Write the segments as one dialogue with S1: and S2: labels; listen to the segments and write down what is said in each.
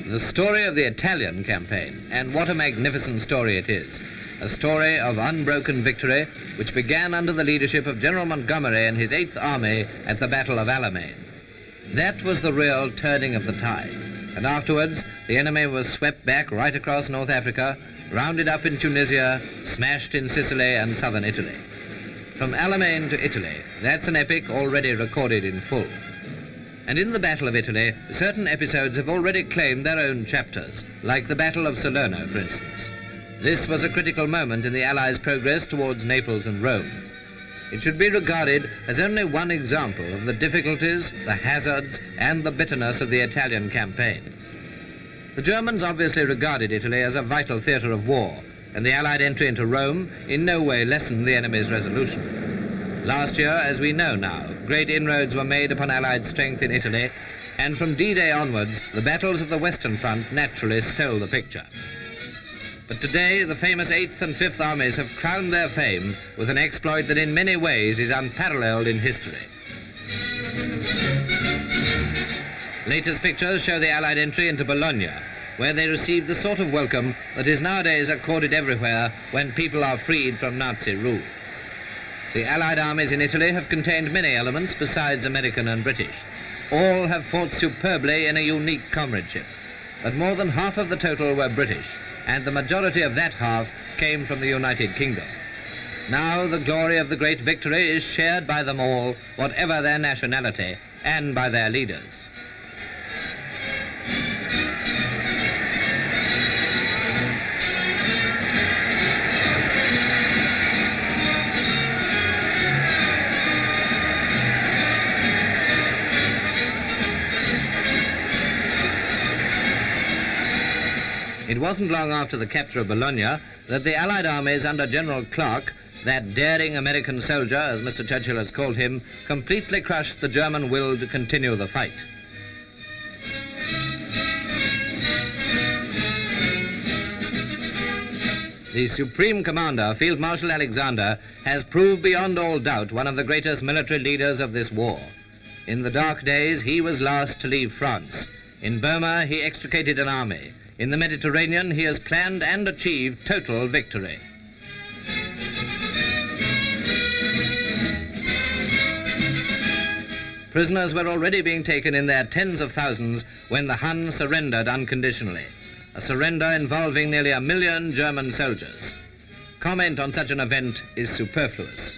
S1: The story of the Italian campaign, and what a magnificent story it is. A story of unbroken victory, which began under the leadership of General Montgomery and his 8th Army at the Battle of Alamein. That was the real turning of the tide, and afterwards the enemy was swept back right across North Africa, rounded up in Tunisia, smashed in Sicily and southern Italy. From Alamein to Italy, that's an epic already recorded in full. And in the Battle of Italy, certain episodes have already claimed their own chapters, like the Battle of Salerno, for instance. This was a critical moment in the Allies' progress towards Naples and Rome. It should be regarded as only one example of the difficulties, the hazards, and the bitterness of the Italian campaign. The Germans obviously regarded Italy as a vital theatre of war, and the Allied entry into Rome in no way lessened the enemy's resolution. Last year, as we know now, great inroads were made upon Allied strength in Italy, and from D-Day onwards, the battles of the Western Front naturally stole the picture. But today, the famous 8th and 5th Armies have crowned their fame with an exploit that in many ways is unparalleled in history. Latest pictures show the Allied entry into Bologna, where they received the sort of welcome that is nowadays accorded everywhere when people are freed from Nazi rule. The Allied armies in Italy have contained many elements besides American and British. All have fought superbly in a unique comradeship, but more than half of the total were British, and the majority of that half came from the United Kingdom. Now the glory of the great victory is shared by them all, whatever their nationality, and by their leaders. It wasn't long after the capture of Bologna that the Allied armies under General Clark, that daring American soldier, as Mr. Churchill has called him, completely crushed the German will to continue the fight. The Supreme Commander, Field Marshal Alexander, has proved beyond all doubt one of the greatest military leaders of this war. In the dark days, he was last to leave France. In Burma, he extricated an army. In the Mediterranean, he has planned and achieved total victory. Prisoners were already being taken in their tens of thousands when the Hun surrendered unconditionally, a surrender involving nearly 1 million German soldiers. Comment on such an event is superfluous.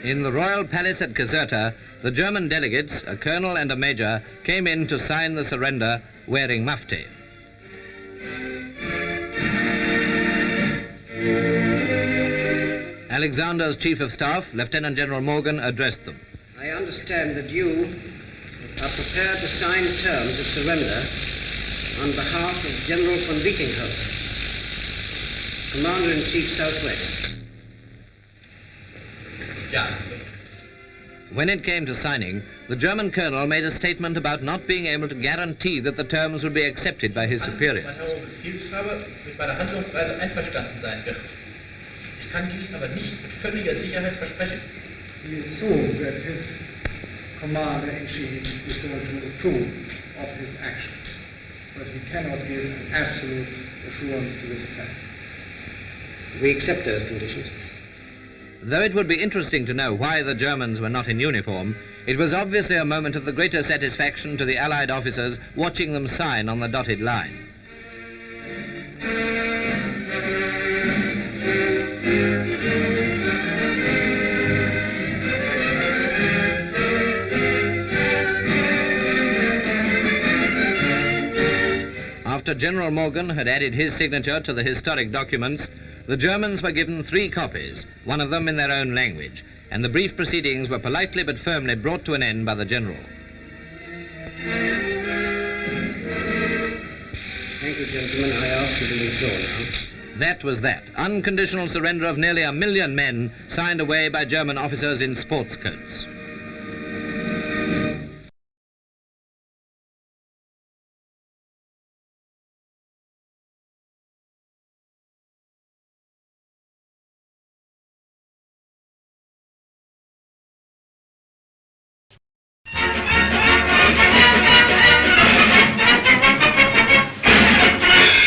S1: In the royal palace at Caserta, the German delegates, a colonel and a major, came in to sign the surrender wearing mufti. Alexander's chief of staff, Lieutenant General Morgan, addressed them.
S2: I understand that you are prepared to sign terms of surrender on behalf of General von Wickinghoff, Commander-in-Chief Southwest.
S1: When it came to signing, the German colonel made a statement about not being able to guarantee that the terms would be accepted by his superiors.
S3: Ich kann dies aber nicht mit völliger Sicherheit versprechen.
S4: He assumes that his commander-in-chief is going to approve of his action, but he cannot give an absolute assurance to this fact.
S2: We accept those conditions.
S1: Though it would be interesting to know why the Germans were not in uniform, it was obviously a moment of the greatest satisfaction to the Allied officers watching them sign on the dotted line. After General Morgan had added his signature to the historic documents, the Germans were given 3 copies, one of them in their own language, and the brief proceedings were politely but firmly brought to an end by the General.
S2: Thank you, gentlemen. I ask you to withdraw now.
S1: That was that. Unconditional surrender of nearly 1 million men signed away by German officers in sports coats.